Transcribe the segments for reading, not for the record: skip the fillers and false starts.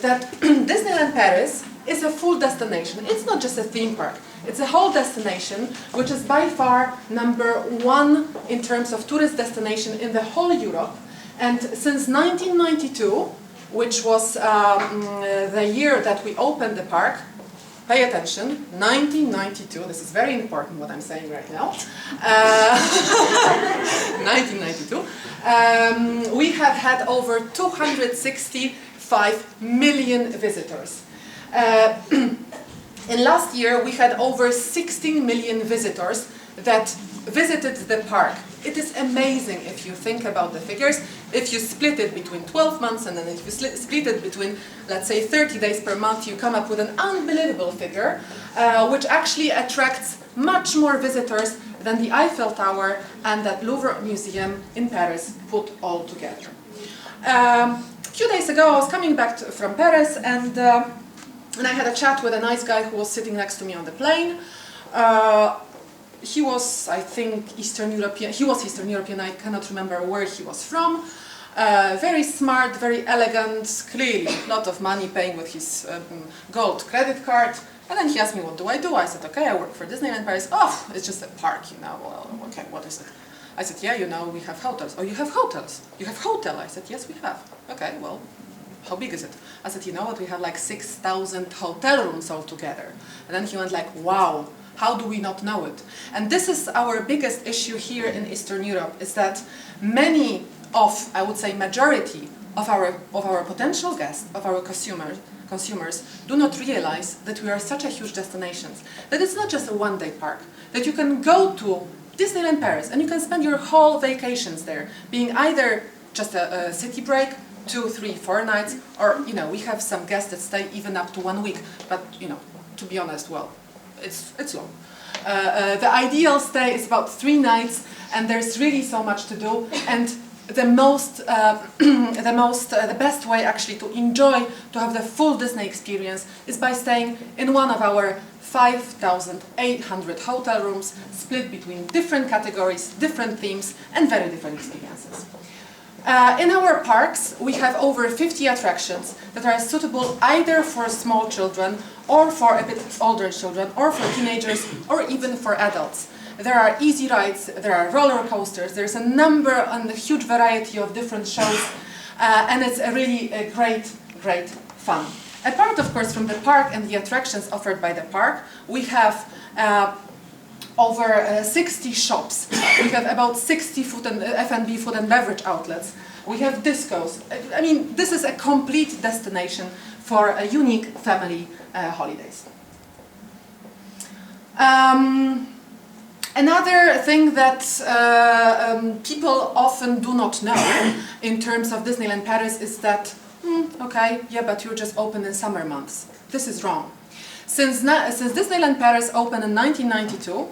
that Disneyland Paris is a full destination. It's not just a theme park. It's a whole destination, which is by far #1 in terms of tourist destination in the whole Europe. And since 1992, which was the year that we opened the park, pay attention, 1992, this is very important what I'm saying right now, 1992, we have had over 265 million visitors. In last year we had over 16 million visitors that visited the park. It is amazing if you think about the figures. If you split it between 12 months and then if you split it between, let's say, 30 days per month, you come up with an unbelievable figure, which actually attracts much more visitors than the Eiffel Tower and that Louvre Museum in Paris put all together. A few days ago I was coming back from Paris and I had a chat with a nice guy who was sitting next to me on the plane. He was, I think, Eastern European. He was Eastern European. I cannot remember where he was from. Very smart, very elegant, clearly a lot of money paying with his gold credit card. And then he asked me, what do I do? I said, okay, I work for Disneyland Paris. Oh, it's just a park, you know. Well, okay, what is it? I said, yeah, you know, we have hotels. Oh, you have hotels? You have hotel? I said, yes, we have. Okay, well, how big is it? I said, you know what, we have like 6,000 hotel rooms altogether. And then he went like, wow. How do we not know it? And this is our biggest issue here in Eastern Europe, is that many of, I would say majority of our potential guests, of our consumers do not realize that we are such a huge destination, that it's not just a one-day park, that you can go to Disneyland Paris and you can spend your whole vacations there, being either just a city break, 2, 3, 4 nights, or, you know, we have some guests that stay even up to 1 week, but, you know, to be honest, well, it's long. The ideal stay is about 3 nights, and there's really so much to do. And the best way actually to enjoy, to have the full Disney experience, is by staying in one of our 5,800 hotel rooms, split between different categories, different themes, and very different experiences. In our parks, we have over 50 attractions that are suitable either for small children, or for a bit older children, or for teenagers, or even for adults. There are easy rides, there are roller coasters, there's a number and a huge variety of different shows, and it's a really great fun. Apart, of course, from the park and the attractions offered by the park, we have over 60 shops. We have about 60 food and F&B food and beverage outlets. We have discos. I mean, this is a complete destination for a unique family holidays. Another thing that people often do not know in terms of Disneyland Paris is that, okay, yeah, but you're just open in summer months. This is wrong. Since Disneyland Paris opened in 1992,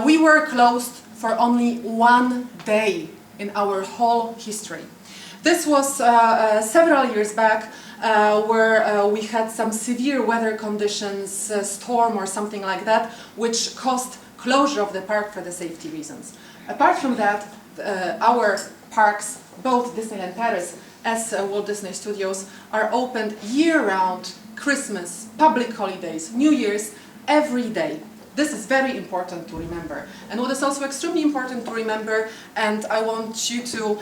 we were closed for only 1 day in our whole history. This was several years back, where we had some severe weather conditions, a storm or something like that, which caused closure of the park for the safety reasons. Apart from that, our parks, both Disneyland Paris as Walt Disney Studios, are opened year-round, Christmas, public holidays, New Year's, every day. This is very important to remember. And what is also extremely important to remember, and I want you to,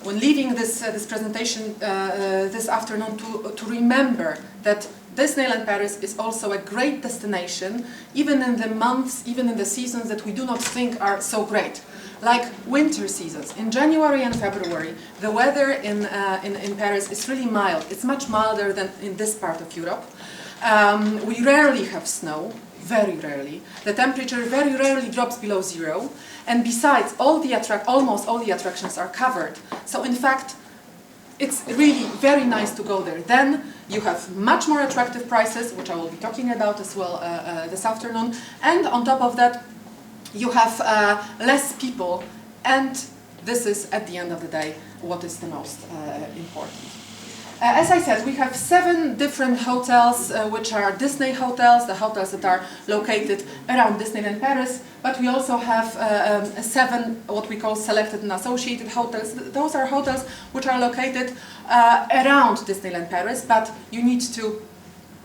when leaving this presentation this afternoon, to remember that Disneyland Paris is also a great destination, even in the months, even in the seasons that we do not think are so great. Like winter seasons. In January and February, the weather in Paris is really mild. It's much milder than in this part of Europe. We rarely have snow. Very rarely. The temperature very rarely drops below 0, and besides, almost all the attractions are covered. So in fact, it's really very nice to go there. Then you have much more attractive prices, which I will be talking about as well this afternoon, and on top of that, you have less people, and this is, at the end of the day, what is the most important. As I said, we have 7 different hotels which are Disney hotels, the hotels that are located around Disneyland Paris, but we also have 7 what we call selected and associated hotels. Those are hotels which are located around Disneyland Paris, but you need to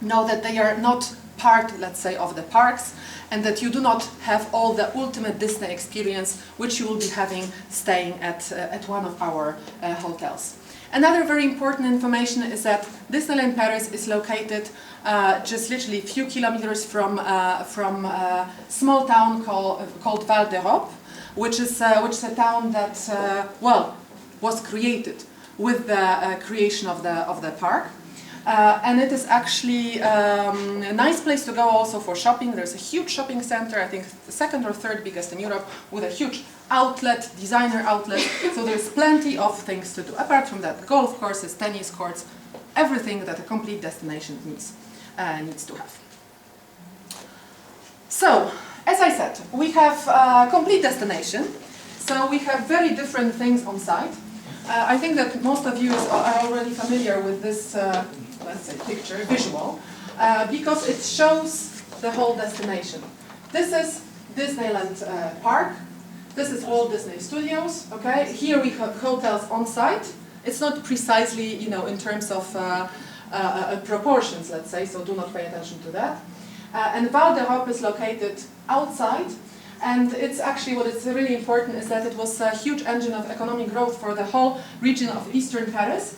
know that they are not part, let's say, of the parks, and that you do not have all the ultimate Disney experience which you will be having staying at one of our hotels. Another very important information is that Disneyland Paris is located just literally a few kilometers from a small town called Val d'Europe, which is a town that was created with the creation of the park. And it is actually a nice place to go also for shopping. There's a huge shopping center, I think the 2nd or 3rd biggest in Europe, with a huge outlet, designer outlet. So there's plenty of things to do. Apart from that, golf courses, tennis courts, everything that a complete destination needs to have. So, as I said, we have a complete destination. So we have very different things on site. I think that most of you are already familiar with this let's say picture, visual, because it shows the whole destination. This is Disneyland Park. This is Walt Disney Studios. Okay, here we have hotels on site. It's not precisely, you know, in terms of proportions, let's say, so do not pay attention to that. And Val d'Europe is located outside. And it's actually, what is really important is that it was a huge engine of economic growth for the whole region of Eastern Paris.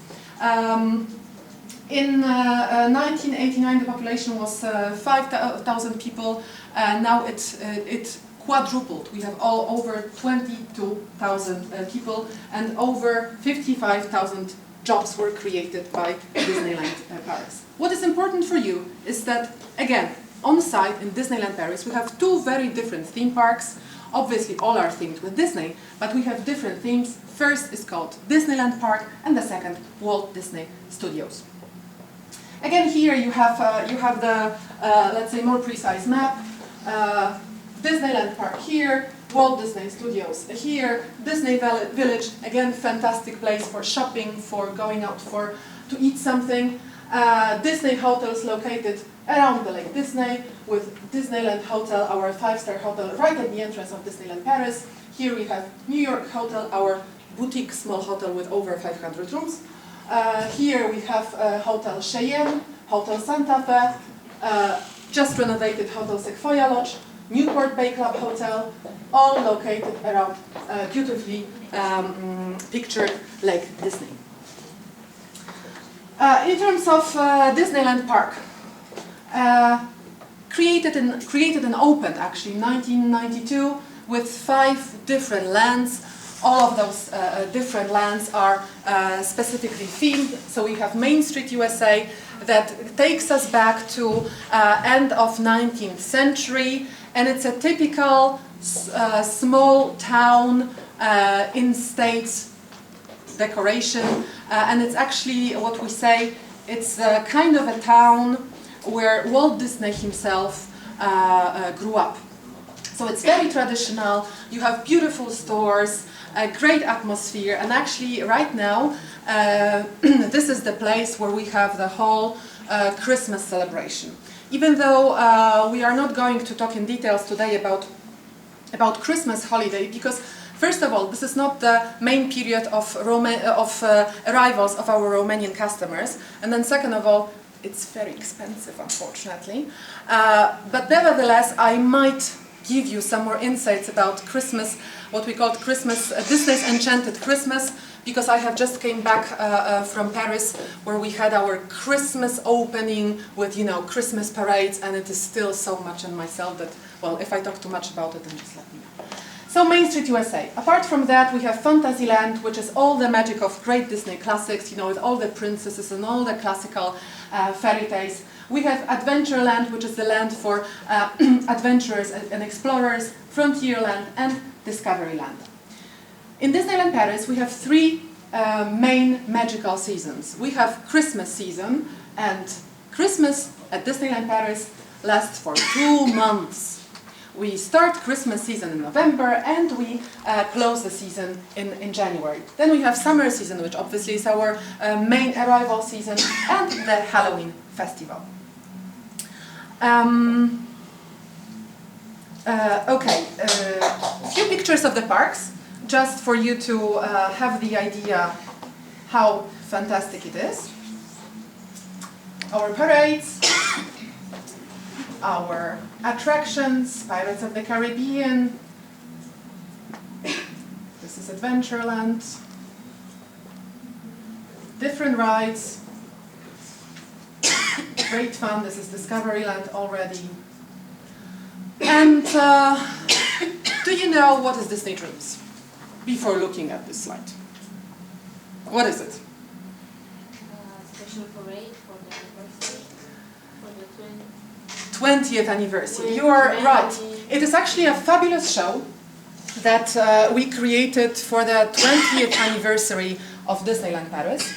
In 1989, the population was 5,000 people. Now it quadrupled. We have over 22,000 people, and over 55,000 jobs were created by Disneyland Paris. What is important for you is that, again, on site in Disneyland Paris, we have 2 very different theme parks. Obviously, all are themed with Disney, but we have different themes. First is called Disneyland Park, and the second, Walt Disney Studios. Again, here you have the, let's say, more precise map. Disneyland Park here, Walt Disney Studios here, Disney Village, again, fantastic place for shopping, for going out to eat something. Disney hotels located around the Lake Disney, with Disneyland Hotel, our 5-star hotel, right at the entrance of Disneyland Paris. Here we have New York Hotel, our boutique small hotel with over 500 rooms. Here we have Hotel Cheyenne, Hotel Santa Fe, just renovated Hotel Sequoia Lodge, Newport Bay Club Hotel, all located around beautifully pictured Lake Disney. In terms of Disneyland Park, created and opened actually in 1992 with 5 different lands. All of those different lands are specifically themed. So we have Main Street USA that takes us back to end of 19th century, and it's a typical small town in States decoration, and it's actually what we say, it's kind of a town where Walt Disney himself grew up. So it's very traditional, you have beautiful stores, a great atmosphere, and actually right now this is the place where we have the whole Christmas celebration. Even though we are not going to talk in details today about Christmas holiday, because first of all, this is not the main period of arrivals of our Romanian customers, and then second of all, it's very expensive, unfortunately. But nevertheless, I might give you some more insights about Christmas, what we called Christmas, Disney's Enchanted Christmas, because I have just came back from Paris, where we had our Christmas opening with, you know, Christmas parades, and it is still so much in myself that, well, if I talk too much about it, then just let me know. So Main Street USA. Apart from that, we have Fantasyland, which is all the magic of great Disney classics, you know, with all the princesses and all the classical fairy tales. We have Adventureland, which is the land for adventurers and explorers, Frontierland, and Discoveryland. In Disneyland Paris, we have 3 main magical seasons. We have Christmas season, and Christmas at Disneyland Paris lasts for 2 months. We start Christmas season in November and we close the season in January. Then we have summer season, which obviously is our main arrival season, and the Halloween festival. A few pictures of the parks, just for you to have the idea how fantastic it is. Our parades, our attractions, Pirates of the Caribbean. This is Adventureland. Different rides. Great fun. This is Discoveryland already. And do you know what is Disney Dreams? Before looking at this slide. What is it? Special parade for the anniversary, for the 20th anniversary. You are right. It is actually a fabulous show that we created for the 20th anniversary of Disneyland Paris.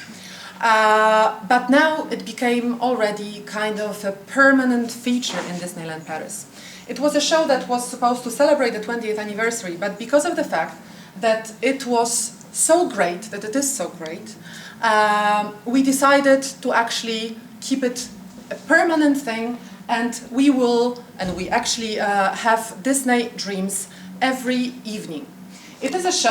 But now it became already kind of a permanent feature in Disneyland Paris. It was a show that was supposed to celebrate the 20th anniversary, but because of the fact that it was so great, that it is so great, we decided to actually keep it a permanent thing, and we actually have Disney Dreams every evening. It is a show